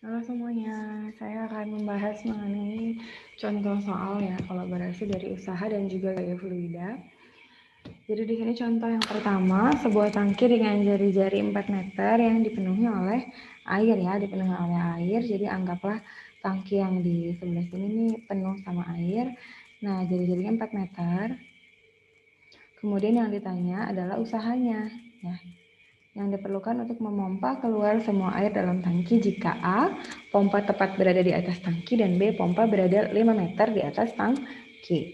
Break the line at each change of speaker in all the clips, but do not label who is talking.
Halo semuanya, saya akan membahas mengenai contoh soal ya kolaborasi dari usaha dan juga gaya fluida. Jadi di sini contoh yang pertama, sebuah tangki dengan jari-jari 4 meter yang dipenuhi oleh air ya, dipenuhi oleh air. Jadi anggaplah tangki yang di sebelah sini nih penuh sama air. Nah, jari-jarinya 4 meter. Kemudian yang ditanya adalah usahanya ya. Yang diperlukan untuk memompa keluar semua air dalam tangki jika A. Pompa tepat berada di atas tangki dan B. Pompa berada 5 meter di atas tangki.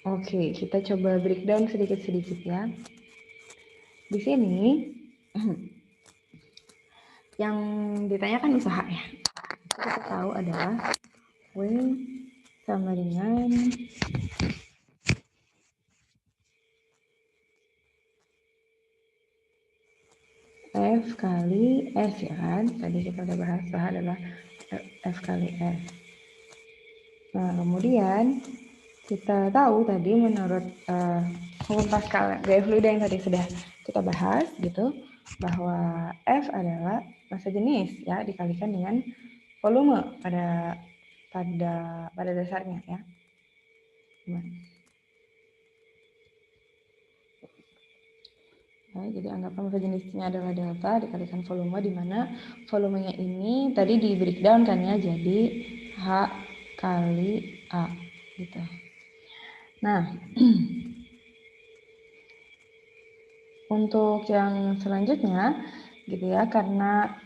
Oke, kita coba breakdown sedikit-sedikit ya. Di sini yang ditanyakan usaha ya. Kita tahu adalah W sama dengan F kali S ya kan. Tadi kita udah bahas usaha adalah F kali S. Nah, kemudian kita tahu tadi menurut hukum Pascal gaya fluida yang tadi sudah kita bahas gitu, bahwa F adalah massa jenis ya dikalikan dengan volume pada dasarnya ya. Ya, jadi anggaplah massa jenisnya adalah delta dikalikan volume, di mana volumenya ini tadi di breakdown kan ya, jadi H kali A gitu. Nah, untuk yang selanjutnya gitu ya, karena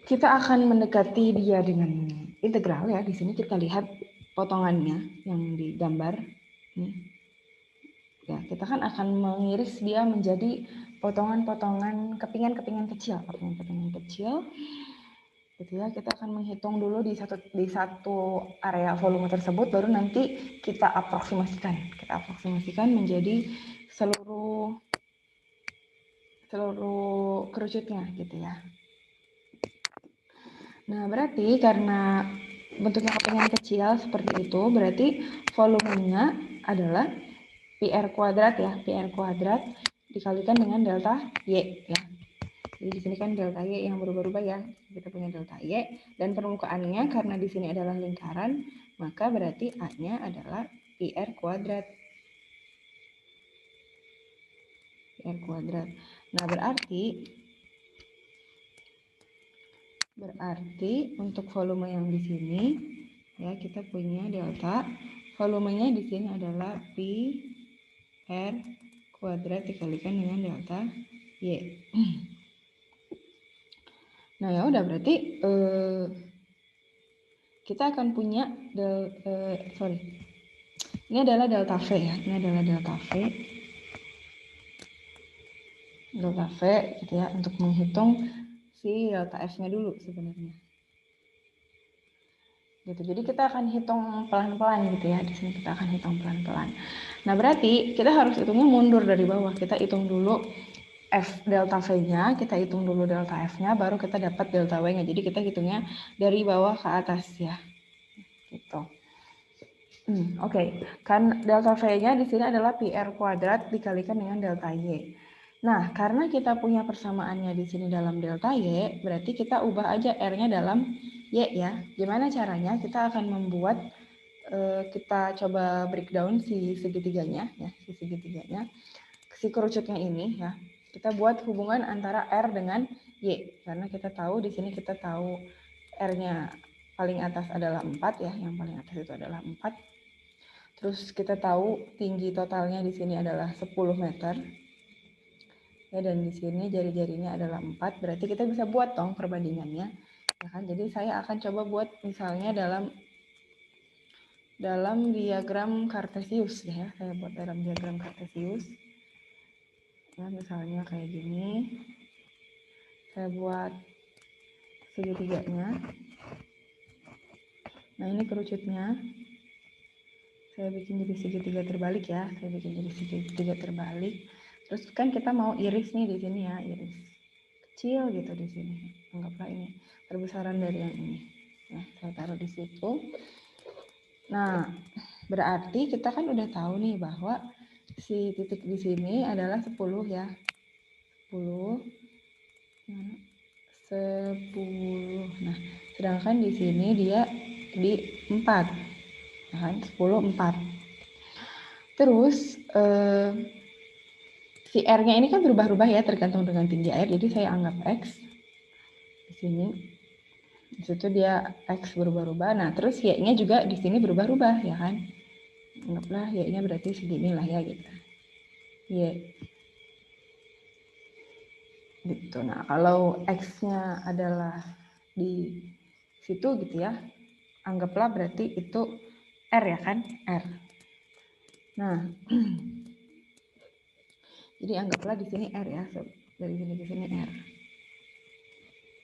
kita akan mendekati dia dengan integral ya. Di sini kita lihat potongannya yang digambar. Nih. Ya, kita kan akan mengiris dia menjadi potongan-potongan kepingan-kepingan kecil, kepingan-kepingan kecil. Gitu ya, kita akan menghitung dulu di satu area volume tersebut, baru nanti kita aproksimasikan menjadi seluruh kerucutnya gitu ya. Nah, berarti karena bentuknya kepingan kecil seperti itu, berarti volumenya adalah PR kuadrat ya, PR kuadrat dikalikan dengan delta Y ya. Jadi di sini kan delta Y yang berubah-ubah ya. Kita punya delta Y dan permukaannya karena di sini adalah lingkaran, maka berarti A-nya adalah PR kuadrat. PR kuadrat. Nah, berarti untuk volume yang di sini ya kita punya delta volumenya di sini adalah pi r kuadrat dikalikan dengan delta y. Nah ya udah berarti kita akan punya ini adalah delta v ya, ini adalah delta v gitu ya, untuk menghitung si delta f-nya dulu sebenarnya. Gitu. Jadi kita akan hitung pelan-pelan gitu ya. Di sini kita akan hitung pelan-pelan. Nah, berarti kita harus hitungnya mundur dari bawah. Kita hitung dulu F delta V-nya, kita hitung dulu delta F-nya, baru kita dapat delta W-nya. Jadi kita hitungnya dari bawah ke atas ya. Gitu. Oke. Kan delta V-nya di sini adalah PR kuadrat dikalikan dengan delta Y. Nah, karena kita punya persamaannya di sini dalam delta Y, berarti kita ubah aja R-nya dalam Y ya. Gimana caranya? Kita akan membuat, kita coba breakdown si segitiganya ya, si kerucutnya ini ya. Kita buat hubungan antara R dengan Y. Karena kita tahu di sini kita tahu R-nya paling atas adalah 4 ya, yang paling atas itu adalah 4. Terus kita tahu tinggi totalnya di sini adalah 10 meter. Ya, dan di sini jari-jarinya adalah 4, berarti kita bisa buat dong perbandingannya. Ya kan? Jadi saya akan coba buat misalnya dalam diagram Cartesius ya. Saya buat dalam diagram Cartesius. Ya, misalnya kayak gini. Saya buat segitiganya. Nah, ini kerucutnya. Saya bikin jadi segitiga terbalik ya. Saya bikin jadi segitiga terbalik. Terus kan kita mau iris nih di sini ya, iris kecil gitu di sini. Anggaplah ini perbesaran dari yang ini. Ya, saya taruh di situ. Nah, berarti kita kan udah tahu nih bahwa si titik di sini adalah 10 ya. 10. 10. Nah, sedangkan di sini dia di 4. Nah, kan 10 4. Terus si R-nya ini kan berubah-ubah ya tergantung dengan tinggi air. Jadi saya anggap X di sini. Di situ dia X berubah-ubah. Nah, terus Y-nya juga di sini berubah-ubah ya kan. Anggaplah Y-nya berarti segini lah ya gitu. Y. Gitu. Nah, kalau X-nya adalah di situ gitu ya. Anggaplah berarti itu R ya kan? R. Nah, jadi anggaplah di sini R ya. Dari sini ke sini R.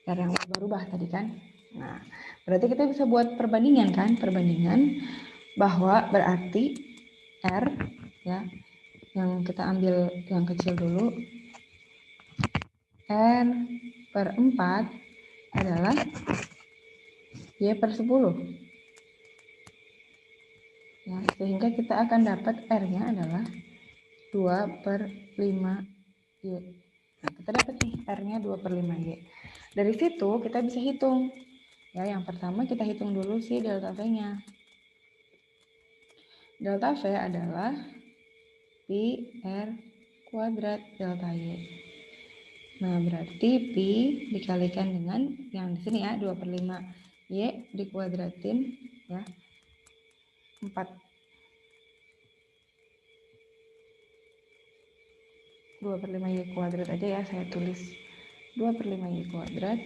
R yang berubah tadi kan. Nah, berarti kita bisa buat perbandingan kan? Perbandingan bahwa berarti R ya, yang kita ambil yang kecil dulu, R per 4 adalah Y per 10. Ya, sehingga kita akan dapat R-nya adalah 2 per 5 Y. Nah, kita dapat nih R-nya 2 per 5 Y. Dari situ kita bisa hitung. Ya, yang pertama kita hitung dulu si delta V-nya. Delta V adalah Pi R kuadrat delta Y. Nah, berarti Pi dikalikan dengan yang di sini ya, 2 per 5 Y dikuadratin ya, 4. 2 per 5 Y kuadrat aja ya, saya tulis 2 per 5 Y kuadrat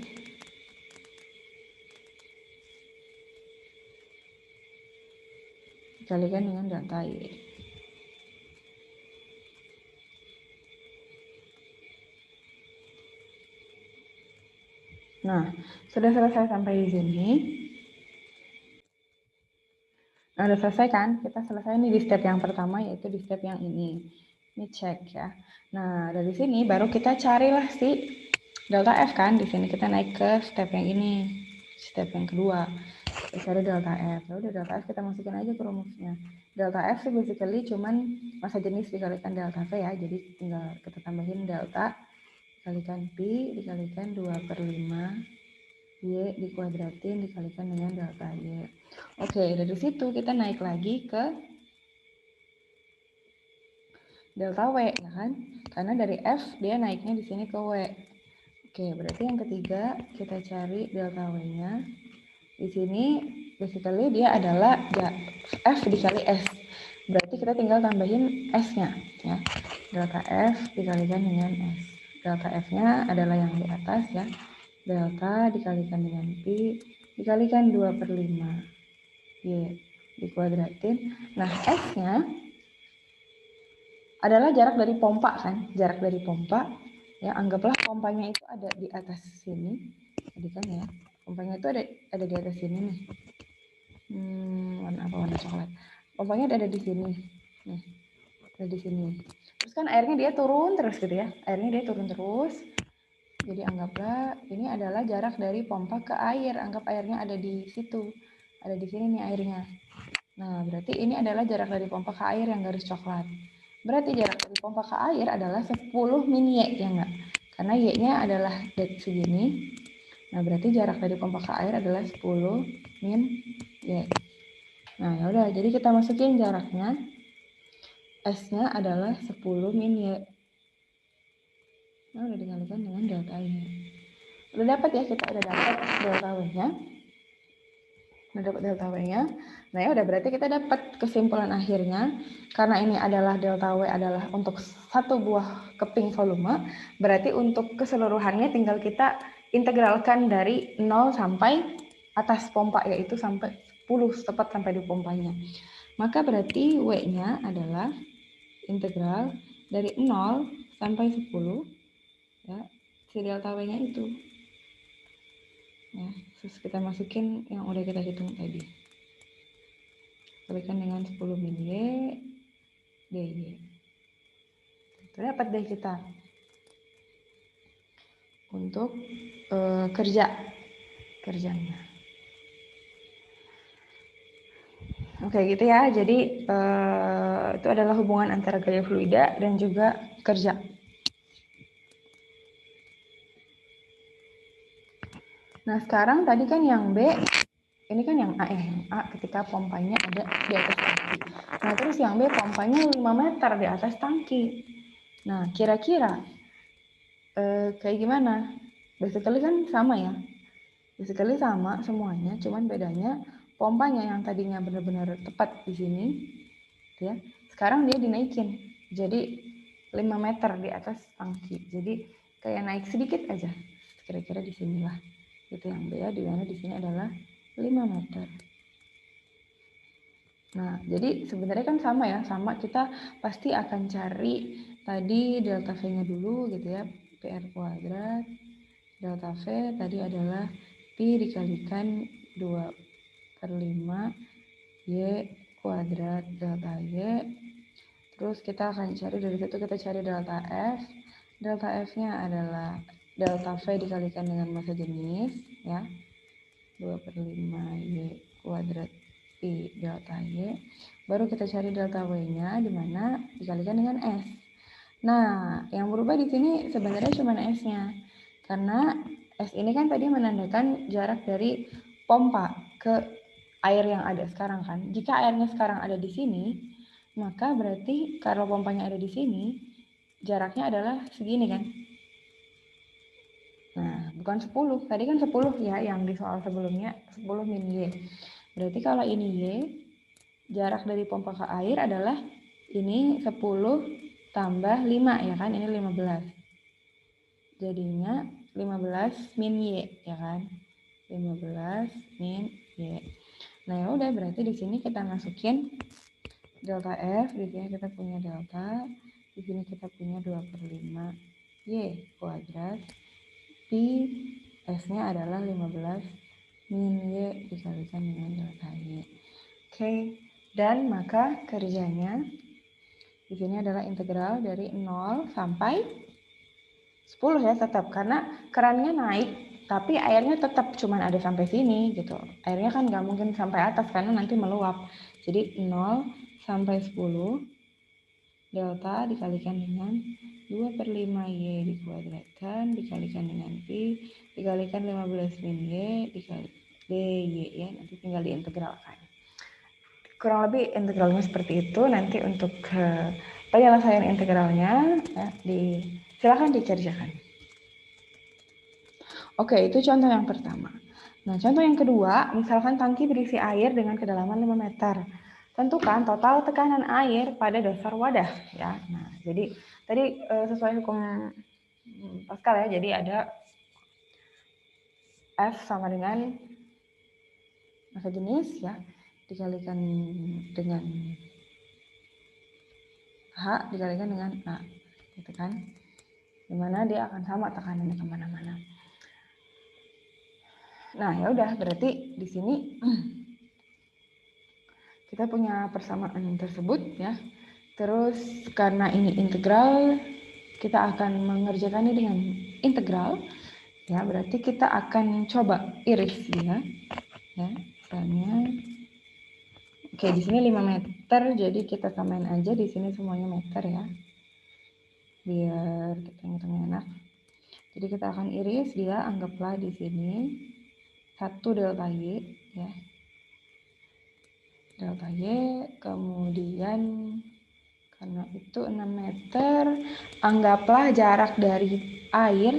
dikalikan dengan delta Y. Nah, sudah selesai sampai di sini. Nah, udah selesai kan? Kita selesai nih di step yang pertama, yaitu di step yang ini. Ini cek ya. Nah, dari sini baru kita carilah si delta F kan. Di sini kita naik ke step yang ini. Step yang kedua. Kita cari delta F. Lalu delta F kita masukin aja ke rumusnya. Delta F sih basically cuman massa jenis dikalikan delta V ya. Jadi tinggal kita tambahin delta dikalikan Pi dikalikan 2 per 5 Y dikuadratin dikalikan dengan delta Y. Oke, dari situ kita naik lagi ke delta W ya kan? Karena dari F dia naiknya di sini ke W. Oke, berarti yang ketiga kita cari delta W-nya. Di sini basically dia adalah ya, F dikali S. Berarti kita tinggal tambahin S-nya ya. Delta F dikalikan dengan S. Delta F-nya adalah yang di atas ya. Delta dikalikan dengan Pi dikalikan 2 per 5 Y dikuadratin. Nah, S-nya adalah jarak dari pompa kan. Jarak dari pompa. Ya, anggaplah pompanya itu ada di atas sini. Tadi kan ya. Pompanya itu ada di atas sini nih. Warna apa? Warna coklat. Pompanya ada di sini. Nih. Ada di sini. Terus kan airnya dia turun terus gitu ya. Airnya dia turun terus. Jadi anggaplah ini adalah jarak dari pompa ke air. Anggap airnya ada di situ. Ada di sini nih airnya. Nah, berarti ini adalah jarak dari pompa ke air yang garis coklat. Berarti jarak dari pompa ke air adalah 10 min Y, ya enggak? Karena Y-nya adalah segini. Nah, berarti jarak dari pompa ke air adalah 10 min Y. Nah, ya udah, jadi kita masukin jaraknya. S-nya adalah 10 min Y. Nah, udah dikalikan dengan delta Y. Udah dapat ya, kita udah dapat delta W-nya. Udah dapat delta W-nya. Nah, ya udah berarti kita dapat kesimpulan akhirnya karena ini adalah delta W adalah untuk satu buah keping volume, berarti untuk keseluruhannya tinggal kita integralkan dari 0 sampai atas pompa yaitu sampai 10 tepat sampai di pompanya. Maka berarti W-nya adalah integral dari 0 sampai 10 ya, si delta W-nya itu. Ya, terus kita masukin yang udah kita hitung tadi. Kalikan dengan 10 min Y DY. Itu dapat deh kita untuk kerjanya. Oke gitu ya. Jadi itu adalah hubungan antara gaya fluida dan juga kerja. Nah, sekarang tadi kan yang B, ini kan yang A ya, yang A ketika pompanya ada di atas tangki. Nah, terus yang B pompanya 5 meter di atas tangki. Nah, kira-kira kayak gimana? Basically kan sama ya. Basically sama semuanya, cuman bedanya pompanya yang tadinya benar-benar tepat di sini, ya. Sekarang dia dinaikin. Jadi 5 meter di atas tangki. Jadi kayak naik sedikit aja. Kira-kira di sinilah. Itu yang B ya, di mana di sini adalah 5 meter. Nah, jadi sebenarnya kan sama ya, sama kita pasti akan cari tadi delta V-nya dulu gitu ya, PR kuadrat. Delta V tadi adalah Pi dikalikan 2/5 Y kuadrat delta Y. Terus kita akan cari dari situ, kita cari delta F. Delta F-nya adalah delta V dikalikan dengan massa jenis ya. 2/5 Y kuadrat Pi delta Y. Baru kita cari delta W-nya di mana dikalikan dengan S. Nah, yang berubah di sini sebenarnya cuma S-nya. Karena S ini kan tadi menandakan jarak dari pompa ke air yang ada sekarang kan. Jika airnya sekarang ada di sini, maka berarti kalau pompanya ada di sini, jaraknya adalah segini kan. Nah, bukan 10. Tadi kan 10 ya yang di soal sebelumnya, 10 min Y. Berarti kalau ini Y, jarak dari pompa ke air adalah ini 10 tambah 5 ya kan, ini 15. Jadinya 15 min Y ya kan. 15 min Y. Nah, ya udah berarti di sini kita masukin delta F, di sini kita punya delta, di sini kita punya 2/5 Y kuadrat. Pi S-nya adalah 15 min Y dikalikan dengan delta Y. Oke, dan maka kerjanya di sini adalah integral dari 0 sampai 10 ya tetap, karena kerannya naik tapi airnya tetap cuman ada sampai sini gitu. Airnya kan nggak mungkin sampai atas karena nanti meluap. Jadi 0 sampai 10 delta dikalikan dengan 2/5 Y dikuadratkan dikalikan dengan Pi dikalikan 15 min Y dikali DY ya, nanti tinggal diintegralkan. Kurang lebih integralnya seperti itu. Nanti untuk penyelesaian integralnya ya, silakan dikerjakan. Oke, itu contoh yang pertama. Nah, contoh yang kedua, misalkan tangki berisi air dengan kedalaman 5 meter. Tentukan total tekanan air pada dasar wadah ya. Nah, jadi tadi sesuai hukum Pascal ya. Jadi ada F sama dengan massa jenis ya dikalikan dengan H dikalikan dengan A, gitu kan? Dimana dia akan sama tekanannya kemana-mana. Nah, ya udah berarti di sini kita punya persamaan tersebut ya. Terus karena ini integral, kita akan mengerjakannya dengan integral. Ya, berarti kita akan coba iris dia. Ya, misalnya oke, di sini 5 meter, jadi kita samain aja di sini semuanya meter ya. Biar kita ngitungnya enak. Jadi kita akan iris dia, anggaplah di sini 1 delta Y ya. Delta Y, kemudian karena itu 6 meter, anggaplah jarak dari air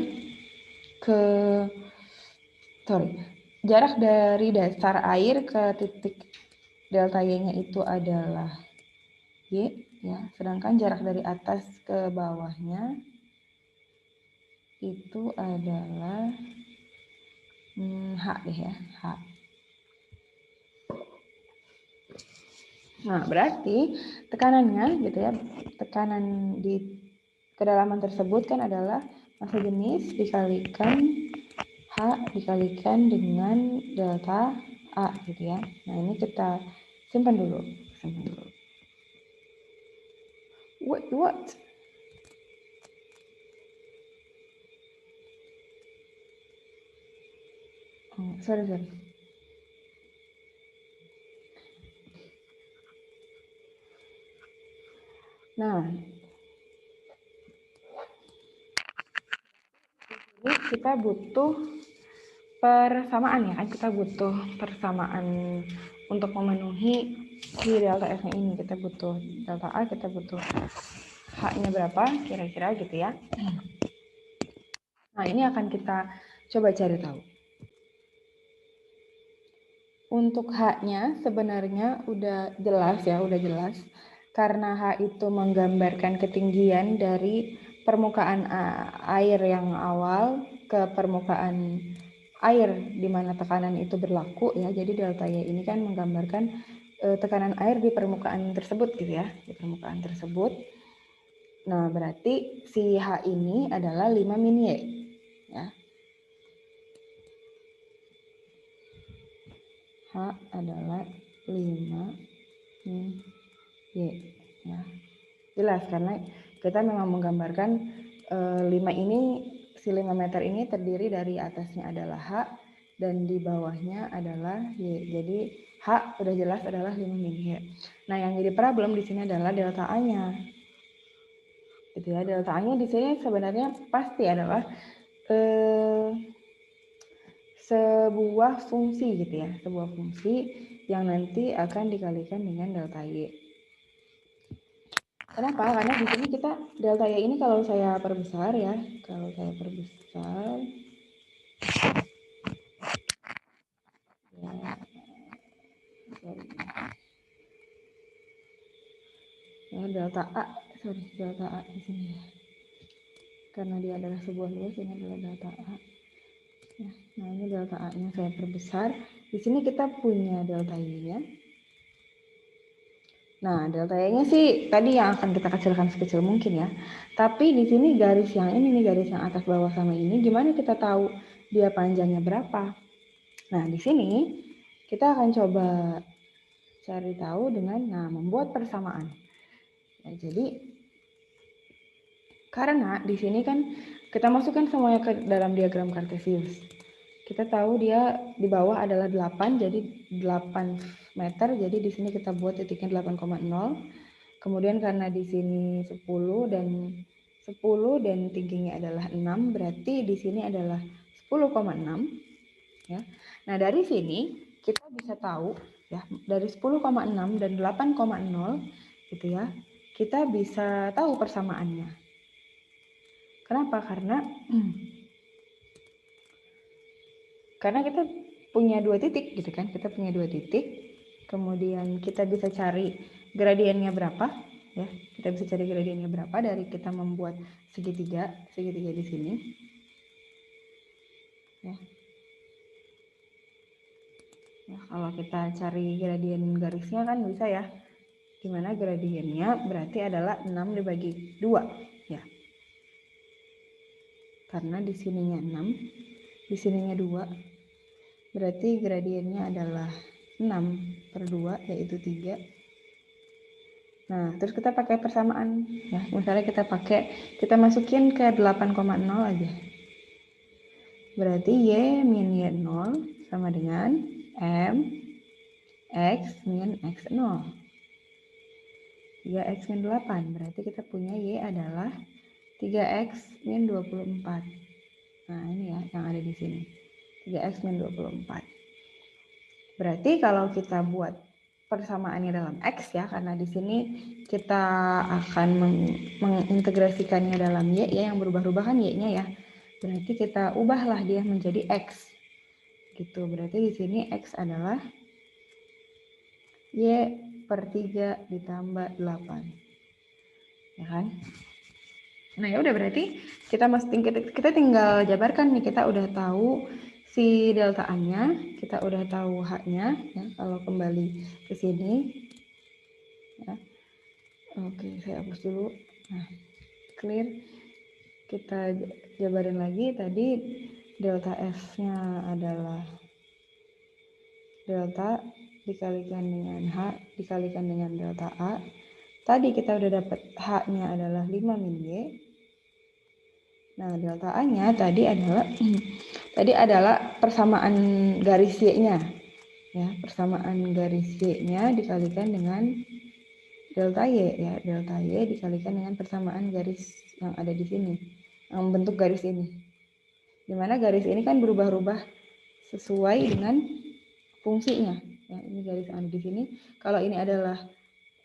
ke jarak dari dasar air ke titik delta Y-nya itu adalah Y ya, sedangkan jarak dari atas ke bawahnya itu adalah H deh ya, H. Nah, berarti tekanannya gitu ya, tekanan di kedalaman tersebut kan adalah massa jenis dikalikan H dikalikan dengan delta A gitu ya. Nah, ini kita simpan dulu. What? Oh, sorry. Nah, ini kita butuh persamaan ya kan, kita butuh persamaan untuk memenuhi si delta F-nya ini. Kita butuh delta A, kita butuh H-nya berapa kira-kira gitu ya. Nah, ini akan kita coba cari tahu. Untuk H-nya sebenarnya udah jelas ya, udah jelas. Karena H itu menggambarkan ketinggian dari permukaan air yang awal ke permukaan air di mana tekanan itu berlaku ya. Jadi delta Y ini kan menggambarkan tekanan air di permukaan tersebut gitu ya, di permukaan tersebut. Nah, berarti si H ini adalah 5 min Y ya. H adalah 5 min Y ya. Jelas karena kita memang menggambarkan 5 ini, si 5 meter ini terdiri dari atasnya adalah H dan di bawahnya adalah Y. Jadi H udah jelas adalah 5 min Y. Nah, yang jadi problem di sini adalah delta A-nya. Gitu ya, delta A-nya di sini sebenarnya pasti adalah sebuah fungsi gitu ya, sebuah fungsi yang nanti akan dikalikan dengan delta Y. Kenapa? Karena di sini kita delta Y ini kalau saya perbesar ya, kalau saya perbesar ya, ya delta A di sini ya. Karena dia adalah sebuah luas, ini adalah delta A. Nah, ini delta A-nya saya perbesar. Di sini kita punya delta Y-nya. Nah, delta Y-nya sih tadi yang akan kita kecilkan sekecil mungkin ya. Tapi di sini garis yang ini nih, garis yang atas bawah sama ini, gimana kita tahu dia panjangnya berapa? Nah, di sini kita akan coba cari tahu dengan membuat persamaan. Nah, jadi karena di sini kan kita masukkan semuanya ke dalam diagram Cartesius. Kita tahu dia di bawah adalah 8, jadi 8 meter, jadi di sini kita buat titiknya 8,0. Kemudian karena di sini 10 dan tingginya adalah 6, berarti di sini adalah 10,6 ya. Nah, dari sini kita bisa tahu ya, dari 10,6 dan 8,0 gitu ya. Kita bisa tahu persamaannya. Kenapa? Karena kita punya 2 titik gitu kan, kita punya 2 titik, kemudian kita bisa cari gradiennya berapa ya, kita bisa cari gradiennya berapa dari kita membuat segitiga di sini ya. Nah, kalau kita cari gradien garisnya kan bisa ya, dimana gradiennya berarti adalah 6 dibagi 2 ya, karena di sininya 6, di sininya 2, berarti gradiennya adalah 6/2 yaitu 3. Nah, terus kita pakai persamaan ya. Misalnya kita masukin ke 8,0 aja. Berarti Y min Y0 sama dengan M X min X0. 3X min 8. Berarti kita punya Y adalah 3X min 24. Nah, ini ya yang ada di sini. 3X min 24. Berarti kalau kita buat persamaannya dalam X ya, karena di sini kita akan mengintegrasikannya dalam Y ya, yang berubah-ubah kan Y-nya ya. Berarti kita ubahlah dia menjadi X. Gitu. Berarti di sini X adalah Y/3 ditambah 8. Ya kan? Nah, ya udah berarti kita tinggal jabarkan nih, kita udah tahu si delta A-nya, kita udah tahu H-nya ya, kalau kembali ke sini ya. Oke, saya hapus dulu. Nah, clear. Kita jabarin lagi, tadi delta F-nya adalah delta dikalikan dengan H dikalikan dengan delta A. Tadi kita udah dapat H-nya adalah 5 min Y. Nah, delta A-nya tadi adalah persamaan garis Y-nya. Ya, persamaan garis Y-nya dikalikan dengan delta Y ya. Delta Y dikalikan dengan persamaan garis yang ada di sini, yang membentuk garis ini. Dimana garis ini kan berubah-ubah sesuai dengan fungsinya. Ya, ini garis yang ada di sini. Kalau ini adalah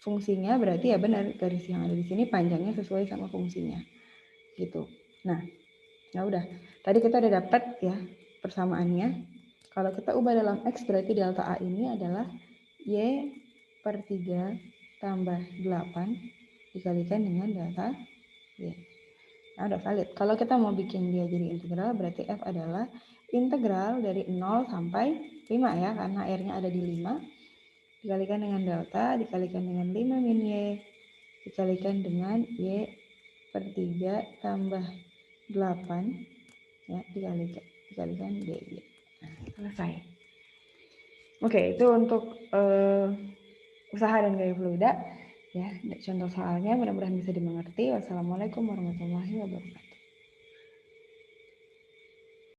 fungsinya, berarti ya benar garis yang ada di sini panjangnya sesuai sama fungsinya. Gitu. Nah, ya udah. Tadi kita udah dapat ya persamaannya. Kalau kita ubah dalam X berarti delta A ini adalah Y per 3 tambah 8 dikalikan dengan delta Y. Nah, udah valid. Kalau kita mau bikin dia jadi integral, berarti F adalah integral dari 0 sampai 5 ya, karena R-nya ada di 5. Dikalikan dengan delta, dikalikan dengan 5 min Y, dikalikan dengan Y per 3 tambah 8, ya, dikalikan DY. Nah, selesai. Oke, itu untuk usaha dan gaya fluida. Ya, contoh soalnya mudah-mudahan bisa dimengerti. Wassalamualaikum warahmatullahi wabarakatuh.